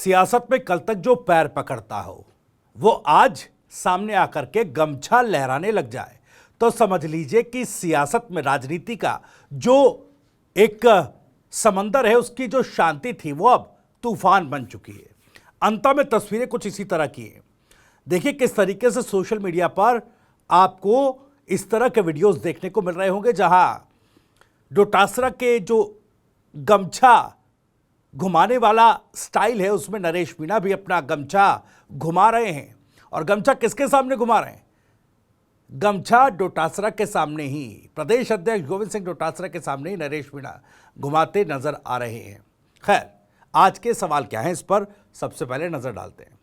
सियासत में कल तक जो पैर पकड़ता हो वो आज सामने आकर के गमछा लहराने लग जाए तो समझ लीजिए कि सियासत में राजनीति का जो एक समंदर है उसकी जो शांति थी वो अब तूफान बन चुकी है। अंत में तस्वीरें कुछ इसी तरह की हैं। देखिए किस तरीके से सोशल मीडिया पर आपको इस तरह के वीडियोस देखने को मिल रहे होंगे जहां डोटासरा के जो गमछा घुमाने वाला स्टाइल है उसमें नरेश मीणा भी अपना गमछा घुमा रहे हैं। और गमछा किसके सामने घुमा रहे हैं? गमछा डोटासरा के सामने ही, प्रदेश अध्यक्ष गोविंद सिंह डोटासरा के सामने ही नरेश मीणा घुमाते नजर आ रहे हैं। खैर, आज के सवाल क्या है इस पर सबसे पहले नजर डालते हैं।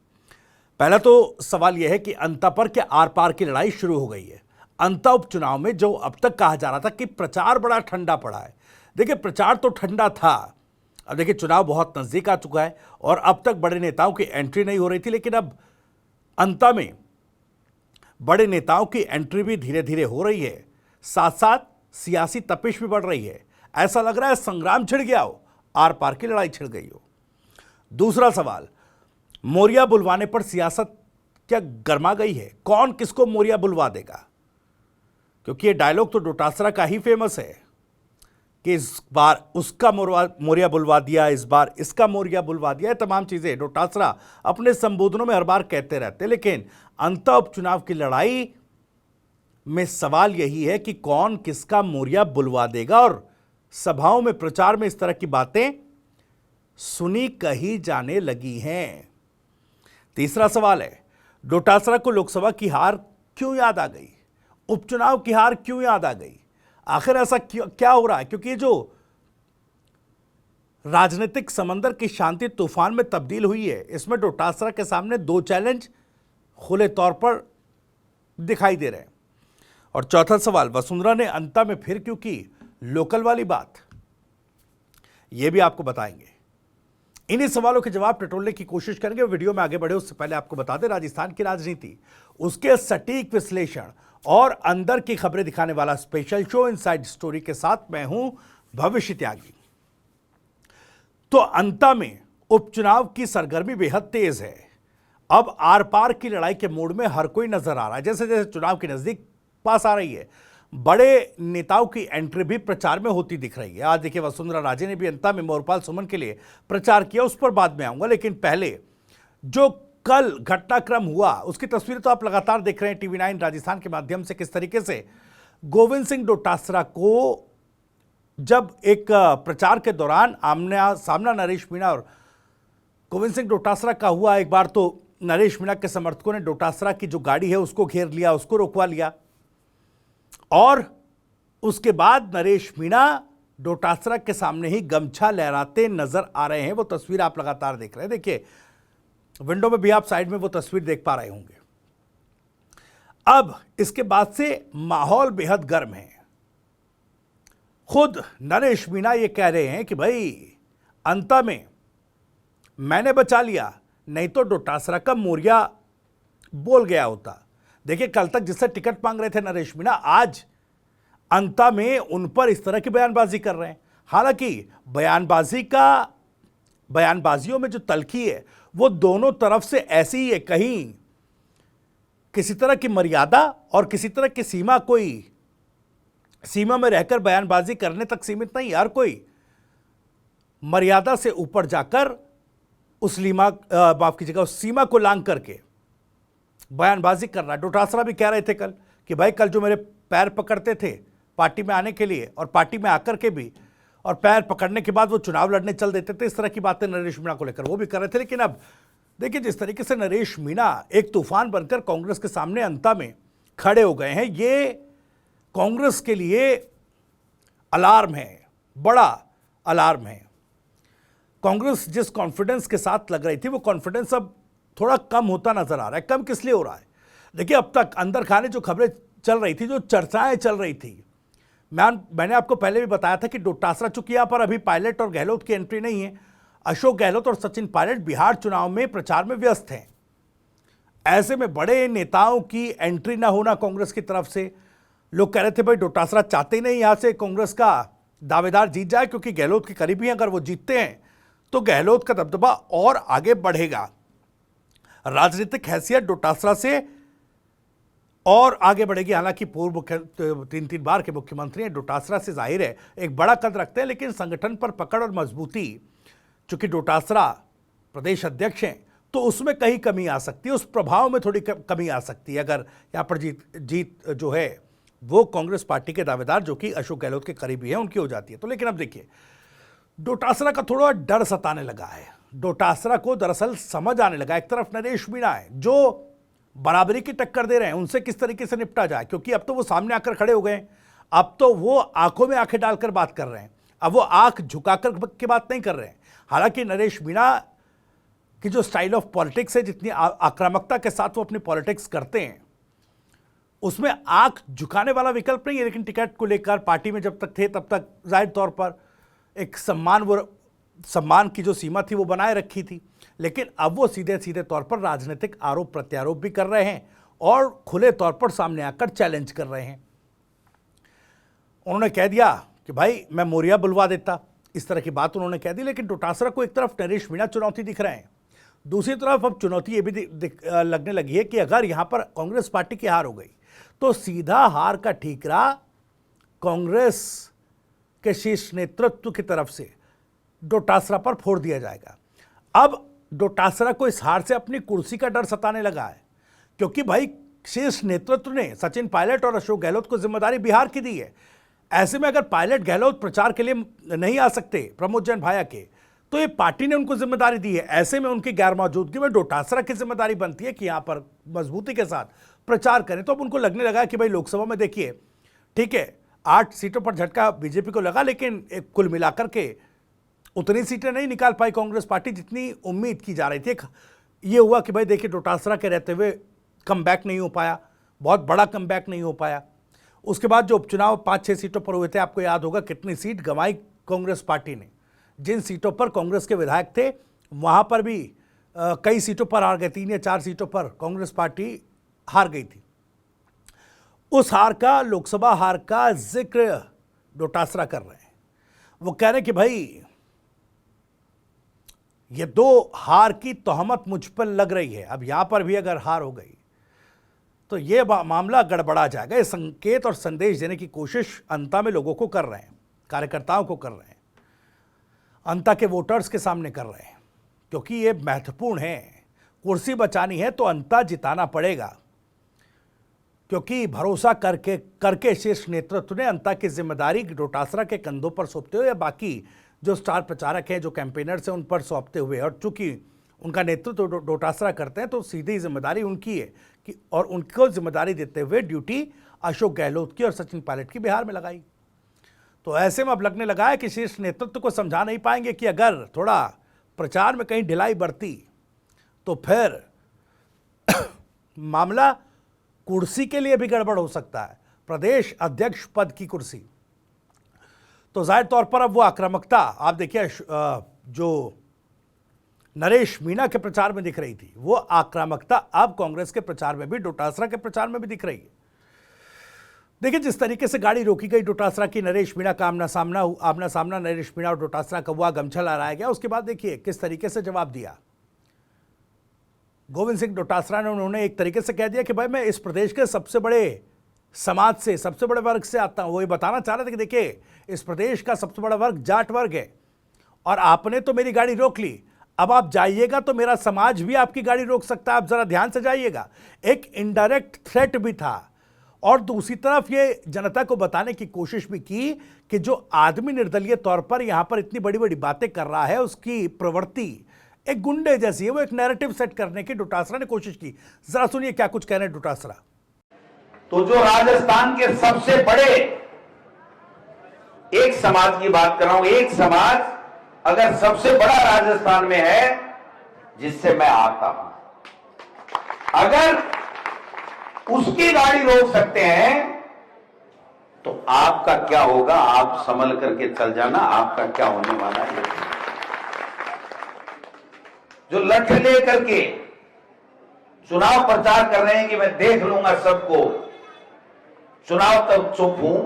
पहला तो सवाल यह है कि अंता पर के आर पार की लड़ाई शुरू हो गई है। अंता उपचुनाव में जो अब तक कहा जा रहा था कि प्रचार बड़ा ठंडा पड़ा है, देखिए प्रचार तो ठंडा था। अब देखिए चुनाव बहुत नजदीक आ चुका है और अब तक बड़े नेताओं की एंट्री नहीं हो रही थी, लेकिन अब अंता में बड़े नेताओं की एंट्री भी धीरे धीरे हो रही है। साथ साथ सियासी तपिश भी बढ़ रही है। ऐसा लग रहा है संग्राम छिड़ गया हो, आर पार की लड़ाई छिड़ गई हो। दूसरा सवाल, मोरिया बुलवाने पर सियासत क्या गर्मा गई है? कौन किसको मोरिया बुलवा देगा? क्योंकि ये डायलॉग तो डोटासरा का ही फेमस है कि इस बार उसका मोरिया बुलवा दिया, इस बार इसका मोरिया बुलवा दिया। तमाम चीजें डोटासरा अपने संबोधनों में हर बार कहते रहते, लेकिन अंत उपचुनाव की लड़ाई में सवाल यही है कि कौन किसका मोरिया बुलवा देगा। और सभाओं में, प्रचार में इस तरह की बातें सुनी कही जाने लगी हैं। तीसरा सवाल है, डोटासरा को लोकसभा की हार क्यों याद आ गई? उपचुनाव की हार क्यों याद आ गई? आखिर ऐसा क्या हो रहा है? क्योंकि जो राजनीतिक समंदर की शांति तूफान में तब्दील हुई है, इसमें डोटासरा के सामने दो चैलेंज खुले तौर पर दिखाई दे रहे हैं। और चौथा सवाल, वसुंधरा ने अंता में फिर क्यों की लोकल वाली बात? यह भी आपको बताएंगे। इन्हीं सवालों के जवाब टटोलने की कोशिश करेंगे। वीडियो में आगे बढ़े उससे पहले आपको बता दें, राजस्थान की राजनीति, उसके सटीक विश्लेषण और अंदर की खबरें दिखाने वाला स्पेशल शो इनसाइड स्टोरी के साथ मैं हूं भविष्य त्यागी। तो अंता में उपचुनाव की सरगर्मी बेहद तेज है। अब आर पार की लड़ाई के मोड में हर कोई नजर आ रहा है। जैसे जैसे चुनाव की नजदीक पास आ रही है, बड़े नेताओं की एंट्री भी प्रचार में होती दिख रही है। आज देखिए वसुंधरा राजे ने भी अंता में मोरपाल सुमन के लिए प्रचार किया, उस पर बाद में आऊंगा। लेकिन पहले जो कल घटनाक्रम हुआ उसकी तस्वीरें तो आप लगातार देख रहे हैं टीवी 9 राजस्थान के माध्यम से, किस तरीके से गोविंद सिंह डोटासरा को जब एक प्रचार के दौरान आमना सामना नरेश मीणा और गोविंद सिंह डोटासरा का हुआ। एक बार तो नरेश मीणा के समर्थकों ने डोटासरा की जो गाड़ी है उसको घेर लिया, उसको रोकवा लिया और उसके बाद नरेश मीणा डोटासरा के सामने ही गमछा लहराते नजर आ रहे हैं। वो तस्वीर आप लगातार देख रहे हैं। देखिए विंडो में भी आप साइड में वो तस्वीर देख पा रहे होंगे। अब इसके बाद से माहौल बेहद गर्म है। खुद नरेश मीणा ये कह रहे हैं कि भाई अंता में मैंने बचा लिया, नहीं तो डोटासरा का मोरिया बोल गया होता। देखिए कल तक जिससे टिकट मांग रहे थे नरेश मीणा, आज अंता में उन पर इस तरह की बयानबाजी कर रहे हैं। हालांकि बयानबाजियों में जो तलखी है वो दोनों तरफ से ऐसी ही है। कहीं किसी तरह की मर्यादा और किसी तरह की सीमा, कोई सीमा में रहकर बयानबाजी करने तक सीमित नहीं। हर कोई मर्यादा से ऊपर जाकर उस सीमा को लांघ करके बयानबाजी कर रहा है। डोटासरा भी कह रहे थे कल कि भाई कल जो मेरे पैर पकड़ते थे पार्टी में आने के लिए और पार्टी में आकर के भी, और पैर पकड़ने के बाद वो चुनाव लड़ने चल देते थे, इस तरह की बातें नरेश मीणा को लेकर वो भी कर रहे थे। लेकिन अब देखिए जिस तरीके से नरेश मीणा एक तूफान बनकर कांग्रेस के सामने अंता में खड़े हो गए हैं, ये कांग्रेस के लिए अलार्म है, बड़ा अलार्म है। कांग्रेस जिस कॉन्फिडेंस के साथ लग रही थी वो कॉन्फिडेंस अब थोड़ा कम होता नजर आ रहा है। कम किस लिए हो रहा है? देखिए अब तक अंदर खाने जो खबरें चल रही थी, जो चर्चाएं चल रही थी, मैंने आपको पहले भी बताया था कि डोटासरा, चूंकि यहां पर अभी पायलट और गहलोत की एंट्री नहीं है, अशोक गहलोत और सचिन पायलट बिहार चुनाव में प्रचार में व्यस्त हैं। ऐसे में बड़े नेताओं की एंट्री ना होना कांग्रेस की तरफ से, लोग कह रहे थे भाई डोटासरा चाहते नहीं यहां से कांग्रेस का दावेदार जीत जाए, क्योंकि गहलोत के करीबी हैं, अगर वो जीतते हैं तो गहलोत का दबदबा और आगे बढ़ेगा। राजनीतिक हैसियत डोटासरा से और आगे बढ़ेगी। हालांकि पूर्व मुख्य 3 बार के मुख्यमंत्री हैं, डोटासरा से जाहिर है एक बड़ा कद रखते हैं, लेकिन संगठन पर पकड़ और मजबूती, चूंकि डोटासरा प्रदेश अध्यक्ष हैं, तो उसमें कहीं कमी आ सकती है, उस प्रभाव में थोड़ी कमी आ सकती है अगर यहाँ पर जीत जो है वो कांग्रेस पार्टी के दावेदार जो कि अशोक गहलोत के करीबी हैं उनकी हो जाती है। तो लेकिन अब देखिए, डोटासरा का थोड़ा डर सताने लगा है। डोटासरा को दरअसल समझ आने लगा, एक तरफ नरेश मीणा है जो बराबरी की टक्कर दे रहे हैं, उनसे किस तरीके से निपटा जाए, क्योंकि अब तो वो सामने आकर खड़े हो गए, अब तो वो आंखों में आंखें डालकर बात कर रहे हैं, अब वो आंख झुकाकर की बात नहीं कर रहे हैं। हालांकि नरेश मीणा की जो स्टाइल ऑफ पॉलिटिक्स है, जितनी आक्रामकता के साथ वो अपनी पॉलिटिक्स करते हैं, उसमें आंख झुकाने वाला विकल्प नहीं है। लेकिन टिकट को लेकर पार्टी में जब तक थे तब तक जाहिर तौर पर एक सम्मान की जो सीमा थी वो बनाए रखी थी, लेकिन अब वो सीधे सीधे तौर पर राजनीतिक आरोप प्रत्यारोप भी कर रहे हैं और खुले तौर पर सामने आकर चैलेंज कर रहे हैं। उन्होंने कह दिया कि भाई मैं मोरिया बुलवा देता, इस तरह की बात उन्होंने कह दी। लेकिन डोटासरा को एक तरफ नरेश मीणा चुनौती दिख रहे हैं, दूसरी तरफ अब चुनौती ये भी लगने लगी है कि अगर यहां पर कांग्रेस पार्टी की हार हो गई तो सीधा हार का ठीकरा कांग्रेस के शीर्ष नेतृत्व की तरफ से डोटासरा पर फोड़ दिया जाएगा। अब डोटासरा को इस हार से अपनी कुर्सी का डर सताने लगा है, क्योंकि भाई शीर्ष नेतृत्व ने सचिन पायलट और अशोक गहलोत को जिम्मेदारी बिहार की दी है। ऐसे में अगर पायलट गहलोत प्रचार के लिए नहीं आ सकते प्रमोद जैन भाया के, तो ये पार्टी ने उनको जिम्मेदारी दी है। ऐसे में उनकी गैर मौजूदगी में डोटासरा की जिम्मेदारी बनती है कि यहां पर मजबूती के साथ प्रचार करें। तो अब उनको लगने लगा कि भाई लोकसभा में देखिए, ठीक है 8 सीटों पर झटका बीजेपी को लगा, लेकिन कुल मिलाकर के उतनी सीटें नहीं निकाल पाई कांग्रेस पार्टी जितनी उम्मीद की जा रही थी। ये हुआ कि भाई देखिए डोटासरा के रहते हुए कमबैक नहीं हो पाया, बहुत बड़ा कमबैक नहीं हो पाया। उसके बाद जो उपचुनाव 5-6 सीटों पर हुए थे, आपको याद होगा कितनी सीट गंवाई कांग्रेस पार्टी ने। जिन सीटों पर कांग्रेस के विधायक थे वहां पर भी कई सीटों पर हार गए, 3 या 4 सीटों पर कांग्रेस पार्टी हार गई थी। उस हार का, लोकसभा हार का जिक्र डोटासरा कर रहे हैं। वो कह रहे हैं कि भाई ये 2 हार की तोहमत मुझ पर लग रही है, अब यहां पर भी अगर हार हो गई तो ये मामला गड़बड़ा जाएगा। ये संकेत और संदेश देने की कोशिश अंता में लोगों को कर रहे हैं, कार्यकर्ताओं को कर रहे हैं, अंता के वोटर्स के सामने कर रहे हैं, क्योंकि ये महत्वपूर्ण है। कुर्सी बचानी है तो अंता जिताना पड़ेगा, क्योंकि भरोसा करके शीर्ष नेतृत्व ने अंता की जिम्मेदारी डोटासरा के कंधों पर सौंपते हुए, बाकी जो स्टार प्रचारक हैं, जो कैंपेनर्स हैं, उन पर सौंपते हुए, और चूंकि उनका नेतृत्व डोटासरा करते हैं तो सीधी जिम्मेदारी उनकी है कि, और उनको जिम्मेदारी देते हुए ड्यूटी अशोक गहलोत की और सचिन पायलट की बिहार में लगाई। तो ऐसे में अब लगने लगा है कि शीर्ष नेतृत्व को समझा नहीं पाएंगे कि अगर थोड़ा प्रचार में कहीं ढिलाई बरती तो फिर मामला कुर्सी के लिए भी गड़बड़ हो सकता है, प्रदेश अध्यक्ष पद की कुर्सी। तो जाहिर तौर पर अब वो आक्रामकता आप देखिए जो नरेश मीणा के प्रचार में दिख रही थी, वो आक्रामकता अब कांग्रेस के प्रचार में भी, डोटासरा के प्रचार में भी दिख रही है। देखिए जिस तरीके से गाड़ी रोकी गई डोटासरा की, नरेश मीणा का आमना सामना नरेश मीणा और डोटासरा का हुआ, गमछा लहराया गया। उसके बाद देखिए किस तरीके से जवाब दिया गोविंद सिंह डोटासरा ने। उन्होंने एक तरीके से कह दिया कि भाई मैं इस प्रदेश के सबसे बड़े समाज से, सबसे बड़े वर्ग से आता हूं। वो ये बताना चाह रहे थे कि देखिए इस प्रदेश का सबसे बड़ा वर्ग जाट वर्ग है, और आपने तो मेरी गाड़ी रोक ली, अब आप जाइएगा तो मेरा समाज भी आपकी गाड़ी रोक सकता है, आप जरा ध्यान से जाइएगा। एक इनडायरेक्ट थ्रेट भी था। और दूसरी तरफ ये जनता को बताने की कोशिश भी की कि जो आदमी निर्दलीय तौर पर यहां पर इतनी बड़ी बड़ी बातें कर रहा है, उसकी प्रवृत्ति एक गुंडे जैसी है। वो एक नैरेटिव सेट करने की डोटासरा ने कोशिश की। जरा सुनिए क्या कुछ कह रहे हैं डोटासरा। तो जो राजस्थान के सबसे बड़े एक समाज की बात कर रहा हूं, एक समाज अगर सबसे बड़ा राजस्थान में है जिससे मैं आता हूं, अगर उसकी गाड़ी रोक सकते हैं तो आपका क्या होगा, आप संभल करके चल जाना, आपका क्या होने वाला है। जो लठ लेकर के चुनाव प्रचार कर रहे हैं कि मैं देख लूंगा सबको, चुनाव तक चुप हूं,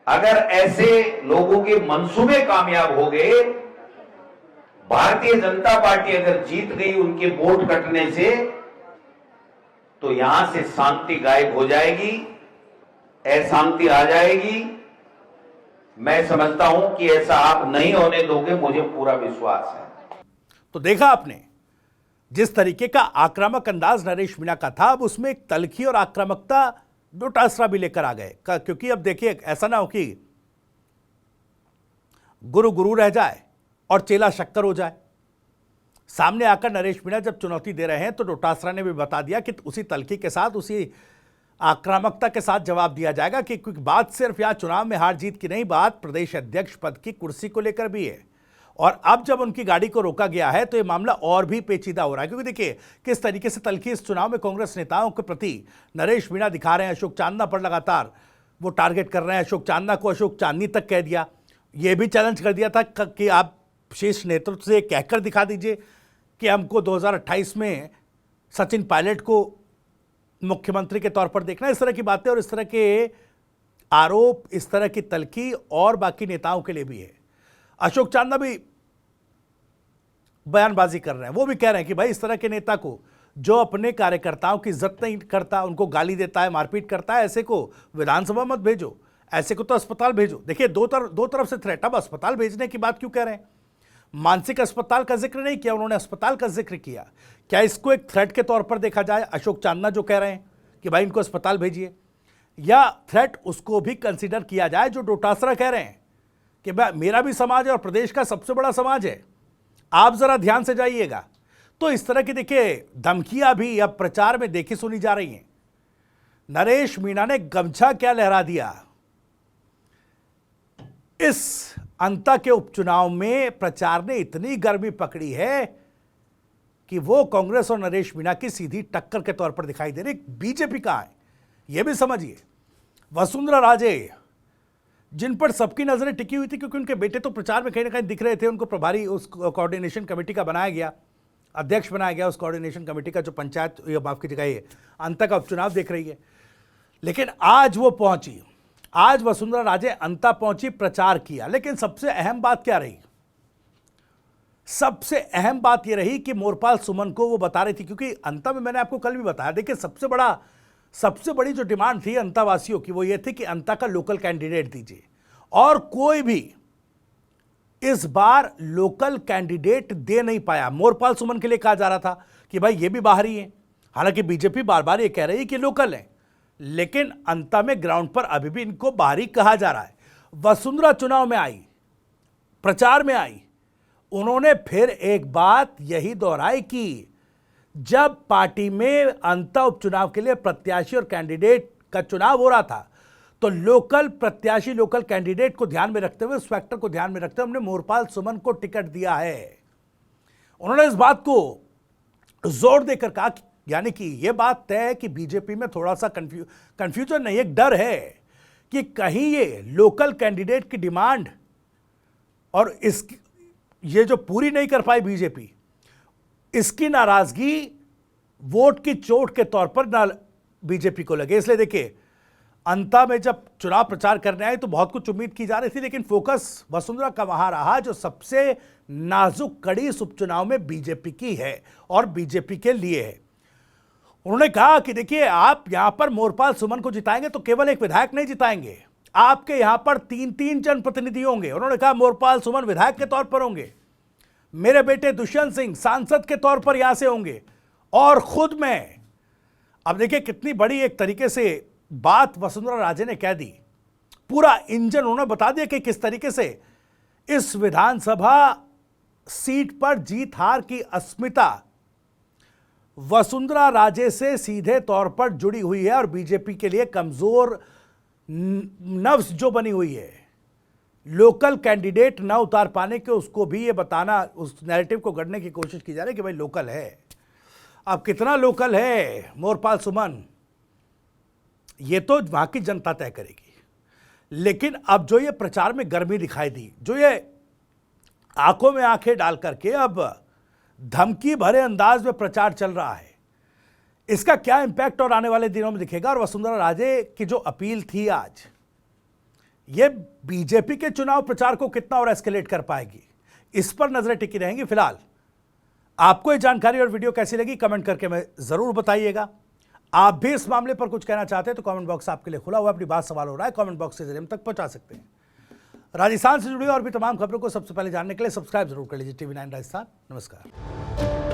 अगर ऐसे लोगों के मंसूबे कामयाब हो गए, भारतीय जनता पार्टी अगर जीत गई उनके वोट कटने से, तो यहां से शांति गायब हो जाएगी, अशांति आ जाएगी। मैं समझता हूं कि ऐसा आप नहीं होने दोगे, मुझे पूरा विश्वास है। तो देखा आपने जिस तरीके का आक्रामक अंदाज नरेश मीणा का था, अब उसमें एक तलखी और आक्रामकता डोटासरा भी लेकर आ गए। क्योंकि अब देखिए, ऐसा ना हो कि गुरु गुरु रह जाए और चेला शक्कर हो जाए। सामने आकर नरेश मीणा जब चुनौती दे रहे हैं तो डोटासरा ने भी बता दिया कि उसी तलखी के साथ, उसी आक्रामकता के साथ जवाब दिया जाएगा कि क्योंकि बात सिर्फ यहां चुनाव में हार जीत की नहीं, बात प्रदेश अध्यक्ष पद की कुर्सी को लेकर भी है। और अब जब उनकी गाड़ी को रोका गया है तो यह मामला और भी पेचीदा हो रहा है, क्योंकि देखिए किस तरीके से तलखी इस चुनाव में कांग्रेस नेताओं के प्रति नरेश मीणा दिखा रहे हैं। अशोक चांदना पर लगातार वो टारगेट कर रहे हैं। अशोक चांदना को अशोक चांदनी तक कह दिया, यह भी चैलेंज कर दिया था कि आप शीर्ष नेतृत्व से कहकर दिखा दीजिए कि हमको 2028 में सचिन पायलट को मुख्यमंत्री के तौर पर देखना। इस तरह की बातें और इस तरह के आरोप, इस तरह की तलखी और बाकी नेताओं के लिए भी है। अशोक चांदना भी बयानबाजी कर रहे हैं, वो भी कह रहे हैं कि भाई इस तरह के नेता को जो अपने कार्यकर्ताओं की इज्जत नहीं करता, उनको गाली देता है, मारपीट करता है, ऐसे को विधानसभा मत भेजो, ऐसे को तो अस्पताल भेजो। देखिए दो तरफ से थ्रेट। अब अस्पताल भेजने की बात क्यों कह रहे हैं? मानसिक अस्पताल का जिक्र नहीं किया उन्होंने, अस्पताल का जिक्र किया। क्या इसको एक थ्रेट के तौर पर देखा जाए? अशोक चांदना जो कह रहे हैं कि भाई इनको अस्पताल भेजिए, या थ्रेट उसको भी कंसीडर किया जाए जो डोटासरा कह रहे हैं कि भाई मेरा भी समाज है और प्रदेश का सबसे बड़ा समाज है, आप जरा ध्यान से जाइएगा। तो इस तरह की देखिए धमकियां भी अब प्रचार में देखी सुनी जा रही हैं। नरेश मीणा ने गमछा क्या लहरा दिया। इस अंता के उपचुनाव में प्रचार ने इतनी गर्मी पकड़ी है कि वो कांग्रेस और नरेश मीणा की सीधी टक्कर के तौर पर दिखाई दे रही। बीजेपी कहां है यह भी समझिए। वसुंधरा राजे, जिन पर सबकी नजरें टिकी हुई थी क्योंकि उनके बेटे तो प्रचार में कहीं ना कहीं दिख रहे थे, उनको प्रभारी उस कोऑर्डिनेशन कमेटी का बनाया गया, अध्यक्ष बनाया गया उस कोऑर्डिनेशन कमेटी का जो पंचायत, माफ कीजिएगा, ये अंता का उपचुनाव देख रही है। लेकिन आज वो पहुंची, आज वसुंधरा राजे अंता पहुंची, प्रचार किया। लेकिन सबसे अहम बात क्या रही? सबसे अहम बात यह रही कि मोरपाल सुमन को वो बता रही थी, क्योंकि अंता में मैंने आपको कल भी बताया, देखिए सबसे बड़ी जो डिमांड थी अंतावासियों की वो ये थी कि अंता का लोकल कैंडिडेट दीजिए, और कोई भी इस बार लोकल कैंडिडेट दे नहीं पाया। मोरपाल सुमन के लिए कहा जा रहा था कि भाई ये भी बाहरी है, हालांकि बीजेपी बार बार ये कह रही है कि लोकल है, लेकिन अंता में ग्राउंड पर अभी भी इनको बाहरी कहा जा रहा है। वसुंधरा चुनाव में आई, प्रचार में आई, उन्होंने फिर एक बात यही दोहराई कि जब पार्टी में अंता उपचुनाव के लिए प्रत्याशी और कैंडिडेट का चुनाव हो रहा था तो लोकल प्रत्याशी, लोकल कैंडिडेट को ध्यान में रखते हुए, उस फैक्टर को ध्यान में रखते हुए हमने मोरपाल सुमन को टिकट दिया है। उन्होंने इस बात को जोर देकर कहा, यानी कि यह बात तय है कि बीजेपी में थोड़ा सा कंफ्यूजन नहीं, एक डर है कि कहीं ये लोकल कैंडिडेट की डिमांड और ये जो पूरी नहीं कर पाई बीजेपी, इसकी नाराजगी वोट की चोट के तौर पर ना बीजेपी को लगे। इसलिए देखिए अंता में जब चुनाव प्रचार करने आए तो बहुत कुछ उम्मीद की जा रही थी, लेकिन फोकस वसुंधरा का वहां रहा जो सबसे नाजुक कड़ी इस उपचुनाव में बीजेपी की है और बीजेपी के लिए है। उन्होंने कहा कि देखिए आप यहां पर मोरपाल सुमन को जिताएंगे तो केवल एक विधायक नहीं जिताएंगे, आपके यहां पर 3 जनप्रतिनिधि होंगे। उन्होंने कहा मोरपाल सुमन विधायक के तौर पर होंगे, मेरे बेटे दुष्यंत सिंह सांसद के तौर पर यहां से होंगे, और खुद मैं। अब देखिए कितनी बड़ी एक तरीके से बात वसुंधरा राजे ने कह दी, पूरा इंजन उन्होंने बता दिया कि किस तरीके से इस विधानसभा सीट पर जीत हार की अस्मिता वसुंधरा राजे से सीधे तौर पर जुड़ी हुई है और बीजेपी के लिए कमजोर नफ्स जो बनी हुई है, लोकल कैंडिडेट ना उतार पाने के, उसको भी ये बताना, उस नैरेटिव को गढ़ने की कोशिश की जा रही है कि भाई लोकल है। अब कितना लोकल है मोरपाल सुमन, ये तो वहां की जनता तय करेगी। लेकिन अब जो ये प्रचार में गर्मी दिखाई दी, जो ये आंखों में आंखें डाल करके अब धमकी भरे अंदाज में प्रचार चल रहा है, इसका क्या इंपैक्ट और आने वाले दिनों में दिखेगा। और वसुंधरा राजे की जो अपील थी आज, ये बीजेपी के चुनाव प्रचार को कितना और एस्केलेट कर पाएगी, इस पर नजरें टिकी रहेंगी। फिलहाल आपको ये जानकारी और वीडियो कैसी लगी कमेंट करके मैं जरूर बताइएगा। आप भी इस मामले पर कुछ कहना चाहते हैं तो कमेंट बॉक्स आपके लिए खुला हुआ है। अपनी बात, सवाल और राय कमेंट बॉक्स के जरिए हम तक पहुंचा सकते हैं। राजस्थान से जुड़ी और भी तमाम खबरों को सबसे पहले जानने के लिए सब्सक्राइब जरूर कर लीजिए TV9 राजस्थान। नमस्कार।